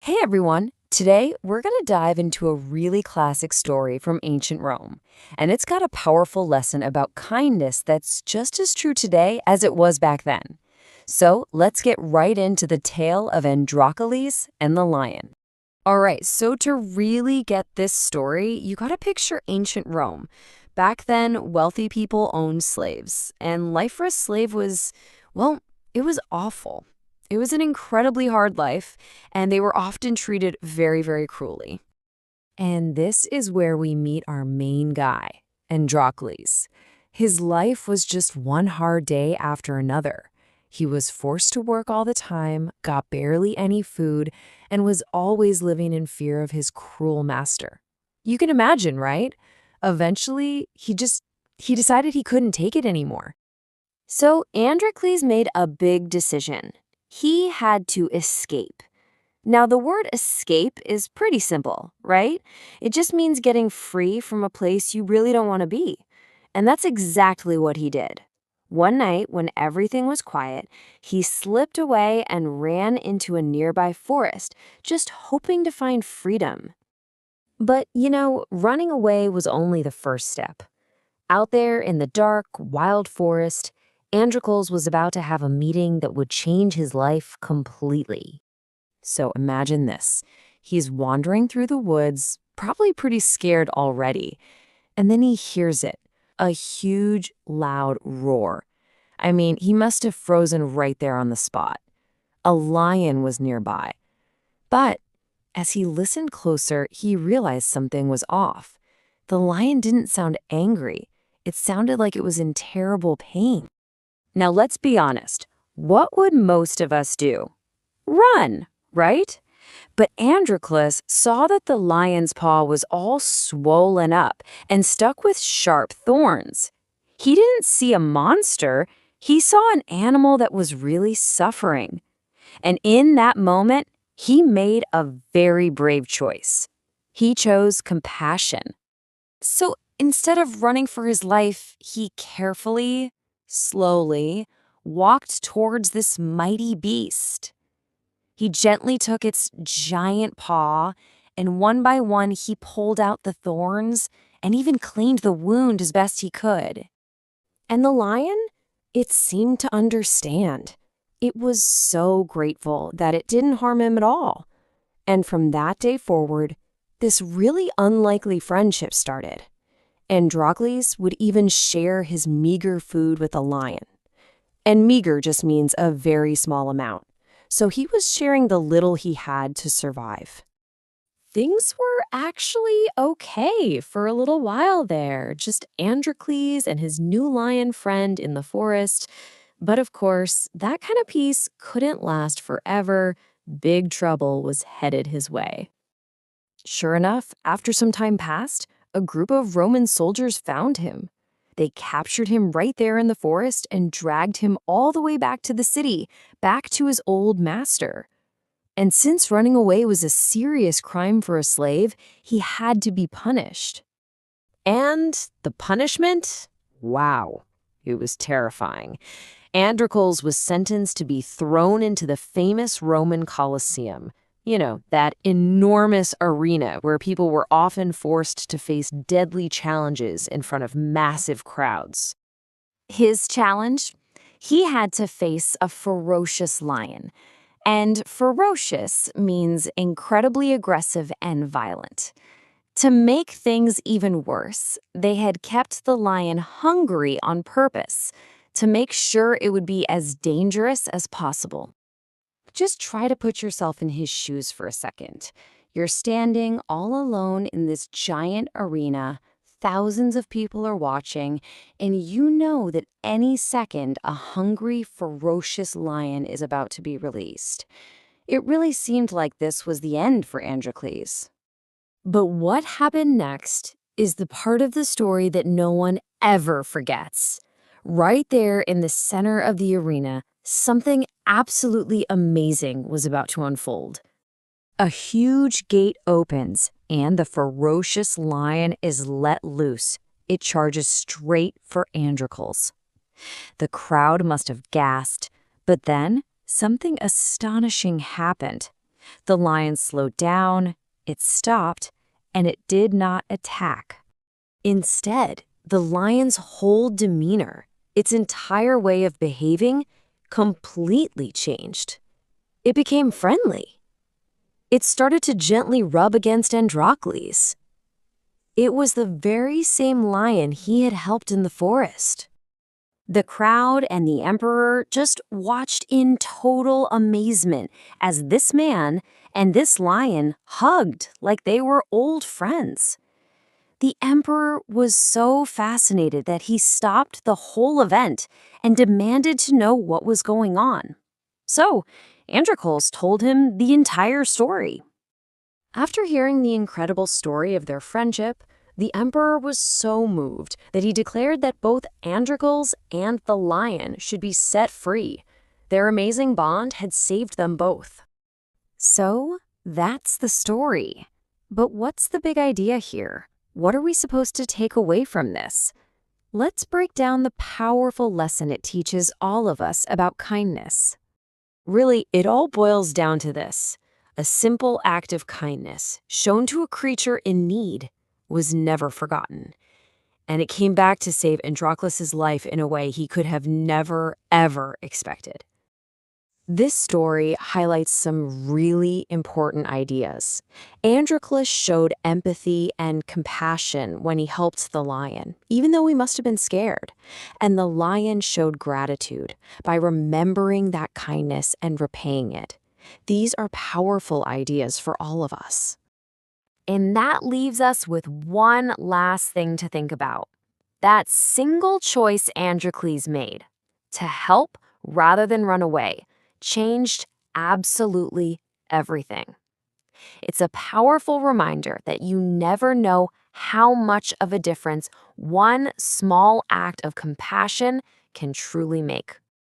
Hey everyone! Today we're going to dive into a really classic story from ancient Rome. And it's got a powerful lesson about kindness that's just as true today as it was back then. So let's get right into the tale of Androcles and the lion. All right, so to really get this story, you got to picture ancient Rome. Back then, wealthy people owned slaves, and life for a slave was, well, it was awful. It was an incredibly hard life, and they were often treated very, very cruelly. And this is where we meet our main guy, Androcles. His life was just one hard day after another. He was forced to work all the time, got barely any food, and was always living in fear of his cruel master. You can imagine, right? Eventually, he decided he couldn't take it anymore. So Androcles made a big decision. He had to escape. Now, the word escape is pretty simple, right? It just means getting free from a place you really don't want to be. And that's exactly what he did. One night, when everything was quiet, he slipped away and ran into a nearby forest, just hoping to find freedom. But, running away was only the first step. Out there in the dark, wild forest, Androcles was about to have a meeting that would change his life completely. So imagine this. He's wandering through the woods, probably pretty scared already, and then he hears it, a huge, loud roar. I mean, he must have frozen right there on the spot. A lion was nearby. But as he listened closer, he realized something was off. The lion didn't sound angry. It sounded like it was in terrible pain. Now, let's be honest. What would most of us do? Run, right? But Androcles saw that the lion's paw was all swollen up and stuck with sharp thorns. He didn't see a monster. He saw an animal that was really suffering. And in that moment, he made a very brave choice. He chose compassion. So instead of running for his life, he carefully, slowly walked towards this mighty beast. He gently took its giant paw, and one by one he pulled out the thorns and even cleaned the wound as best he could. And the lion, it seemed to understand. It was so grateful that it didn't harm him at all. And from that day forward, this really unlikely friendship started. Androcles would even share his meager food with the lion. And meager just means a very small amount. So he was sharing the little he had to survive. Things were actually okay for a little while there, just Androcles and his new lion friend in the forest. But of course, that kind of peace couldn't last forever. Big trouble was headed his way. Sure enough, after some time passed, a group of Roman soldiers found him. They captured him right there in the forest and dragged him all the way back to the city, back to his old master. And since running away was a serious crime for a slave, he had to be punished. And the punishment? Wow, it was terrifying. Androcles was sentenced to be thrown into the famous Roman Colosseum. That enormous arena where people were often forced to face deadly challenges in front of massive crowds. His challenge? He had to face a ferocious lion. And ferocious means incredibly aggressive and violent. To make things even worse, they had kept the lion hungry on purpose to make sure it would be as dangerous as possible. Just try to put yourself in his shoes for a second. You're standing all alone in this giant arena, thousands of people are watching, and you know that any second a hungry, ferocious lion is about to be released. It really seemed like this was the end for Androcles. But what happened next is the part of the story that no one ever forgets. Right there in the center of the arena, something absolutely amazing was about to unfold. A huge gate opens, and the ferocious lion is let loose. It charges straight for Androcles. The crowd must have gasped, but then something astonishing happened. The lion slowed down, it stopped, and it did not attack. Instead, the lion's whole demeanor, its entire way of behaving, completely changed. It became friendly. It started to gently rub against Androcles. It was the very same lion he had helped in the forest. The crowd and the emperor just watched in total amazement as this man and this lion hugged like they were old friends. The emperor was so fascinated that he stopped the whole event and demanded to know what was going on. So, Androcles told him the entire story. After hearing the incredible story of their friendship, the emperor was so moved that he declared that both Androcles and the lion should be set free. Their amazing bond had saved them both. So, that's the story. But what's the big idea here? What are we supposed to take away from this? Let's break down the powerful lesson it teaches all of us about kindness. Really, it all boils down to this. A simple act of kindness shown to a creature in need was never forgotten. And it came back to save Androcles' life in a way he could have never, ever expected. This story highlights some really important ideas. Androcles showed empathy and compassion when he helped the lion, even though he must have been scared. And the lion showed gratitude by remembering that kindness and repaying it. These are powerful ideas for all of us. And that leaves us with one last thing to think about. That single choice Androcles made, to help rather than run away, changed absolutely everything. It's a powerful reminder that you never know how much of a difference one small act of compassion can truly make.